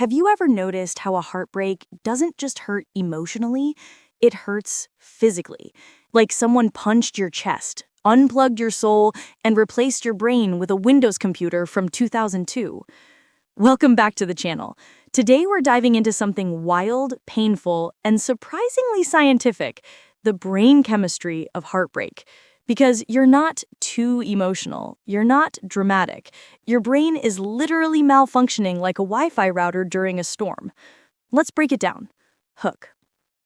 Have you ever noticed how a heartbreak doesn't just hurt emotionally, it hurts physically? Like someone punched your chest, unplugged your soul, and replaced your brain with a Windows computer from 2002. Welcome back to the channel. Today we're diving into something wild, painful, and surprisingly scientific, the brain chemistry of heartbreak. Because you're not too emotional, you're not dramatic. Your brain is literally malfunctioning like a Wi-Fi router during a storm. Let's break it down. Hook.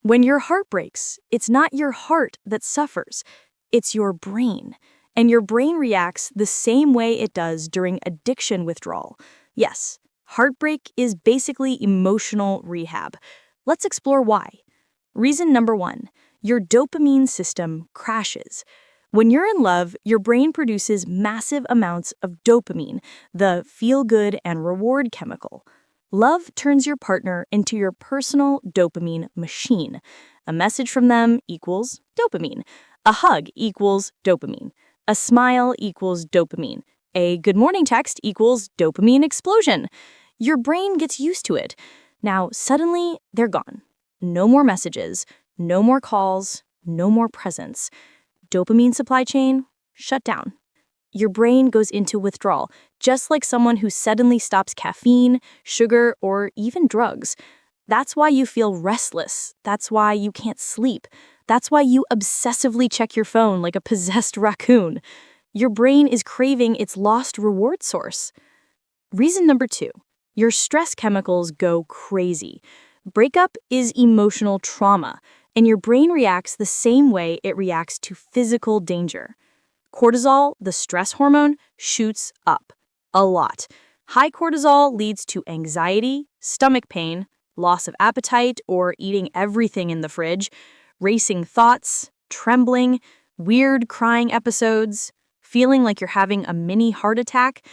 When your heart breaks, it's not your heart that suffers, it's your brain. And your brain reacts the same way it does during addiction withdrawal. Yes, heartbreak is basically emotional rehab. Let's explore why. Reason number 1, your dopamine system crashes. When you're in love, your brain produces massive amounts of dopamine, the feel-good and reward chemical. Love turns your partner into your personal dopamine machine. A message from them equals dopamine. A hug equals dopamine. A smile equals dopamine. A good morning text equals dopamine explosion. Your brain gets used to it. Now, suddenly, they're gone. No more messages, no more calls, no more presents. Dopamine supply chain shut down. Your brain goes into withdrawal, just like someone who suddenly stops caffeine, sugar, or even drugs. That's why you feel restless. That's why you can't sleep. That's why you obsessively check your phone like a possessed raccoon. Your brain is craving its lost reward source. Reason number 2, your stress chemicals go crazy. Breakup is emotional trauma, and your brain reacts the same way it reacts to physical danger. Cortisol, the stress hormone, shoots up a lot. High cortisol leads to anxiety, stomach pain, loss of appetite or eating everything in the fridge, racing thoughts, trembling, weird crying episodes, feeling like you're having a mini heart attack.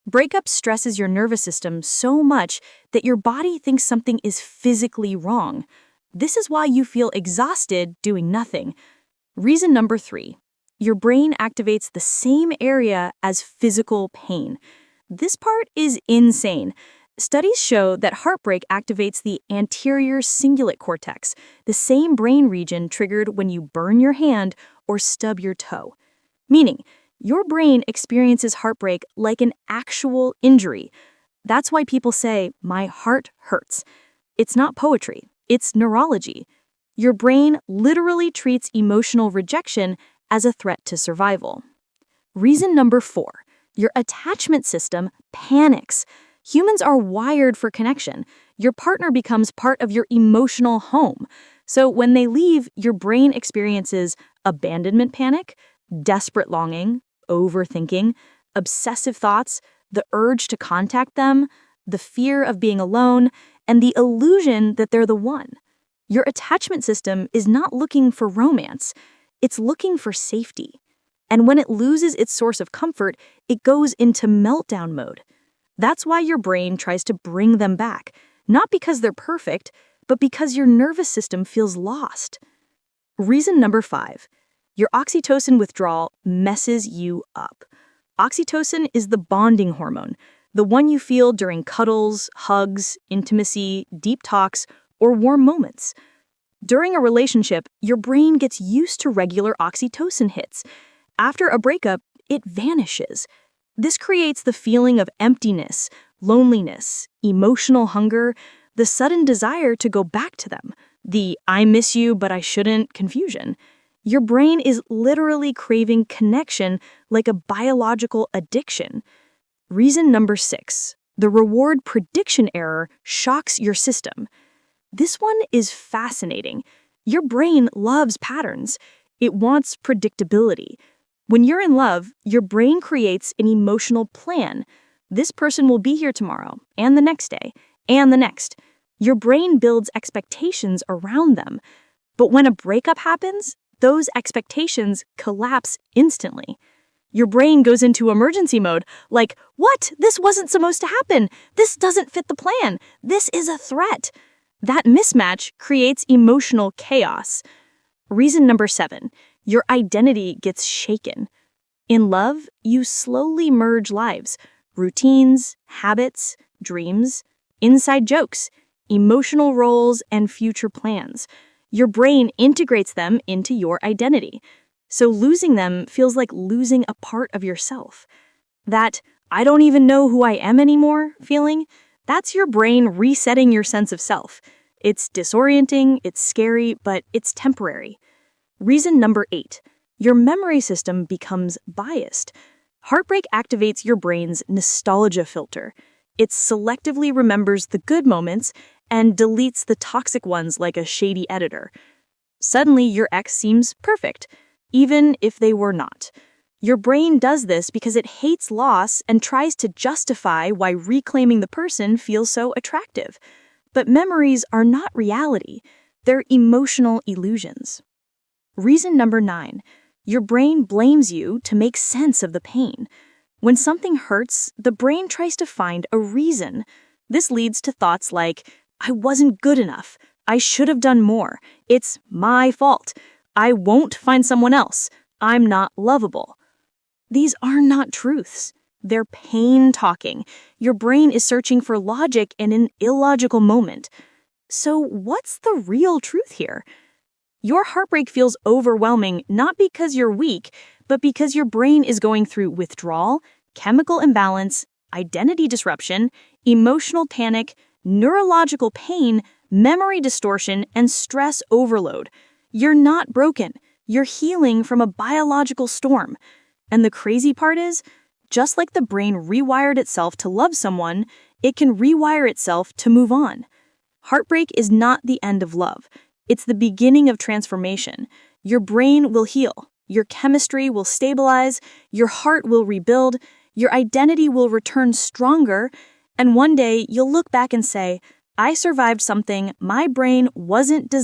Breakup stresses your nervous system so much that your body thinks something is physically wrong. This is why you feel exhausted doing nothing. Reason number 3, your brain activates the same area as physical pain. This part is insane. Studies show that heartbreak activates the anterior cingulate cortex, the same brain region triggered when you burn your hand or stub your toe. Meaning, your brain experiences heartbreak like an actual injury. That's why people say, "My heart hurts." It's not poetry, it's neurology. Your brain literally treats emotional rejection as a threat to survival. Reason number 4, your attachment system panics. Humans are wired for connection. Your partner becomes part of your emotional home. So when they leave, your brain experiences abandonment panic, desperate longing, overthinking, obsessive thoughts, the urge to contact them, the fear of being alone, and the illusion that they're the one. Your attachment system is not looking for romance, it's looking for safety. And when it loses its source of comfort, it goes into meltdown mode. That's why your brain tries to bring them back, not because they're perfect, but because your nervous system feels lost. Reason number 5, your oxytocin withdrawal messes you up. Oxytocin is the bonding hormone, the one you feel during cuddles, hugs, intimacy, deep talks, or warm moments. During a relationship, your brain gets used to regular oxytocin hits. After a breakup, it vanishes. This creates the feeling of emptiness, loneliness, emotional hunger, the sudden desire to go back to them, the "I miss you but I shouldn't" confusion. Your brain is literally craving connection like a biological addiction. Reason number 6, the reward prediction error shocks your system. This one is fascinating. Your brain loves patterns. It wants predictability. When you're in love, your brain creates an emotional plan. This person will be here tomorrow, and the next day, and the next. Your brain builds expectations around them. But when a breakup happens, those expectations collapse instantly. Your brain goes into emergency mode, like, "What? This wasn't supposed to happen. This doesn't fit the plan. This is a threat." That mismatch creates emotional chaos. Reason number 7, your identity gets shaken. In love, you slowly merge lives, routines, habits, dreams. inside jokes, emotional roles, and future plans. Your brain integrates them into your identity. So losing them feels like losing a part of yourself. That "I don't even know who I am anymore" feeling, that's your brain resetting your sense of self. It's disorienting, it's scary, but it's temporary. Reason number 8. Your memory system becomes biased. Heartbreak activates your brain's nostalgia filter. It selectively remembers the good moments and deletes the toxic ones like a shady editor. Suddenly, your ex seems perfect, even if they were not. Your brain does this because it hates loss and tries to justify why reclaiming the person feels so attractive. But memories are not reality. They're emotional illusions. Reason number 9. Your brain blames you to make sense of the pain. When something hurts, the brain tries to find a reason. This leads to thoughts like, "I wasn't good enough. I should have done more. It's my fault. I won't find someone else. I'm not lovable." These are not truths. They're pain talking. Your brain is searching for logic in an illogical moment. So what's the real truth here? Your heartbreak feels overwhelming not because you're weak, but because your brain is going through withdrawal, chemical imbalance, identity disruption, emotional panic, neurological pain, memory distortion, and stress overload. You're not broken. You're healing from a biological storm. And the crazy part is, just like the brain rewired itself to love someone, it can rewire itself to move on. Heartbreak is not the end of love. It's the beginning of transformation. Your brain will heal. Your chemistry will stabilize. Your heart will rebuild. Your identity will return stronger. And one day you'll look back and say, "I survived something my brain wasn't designed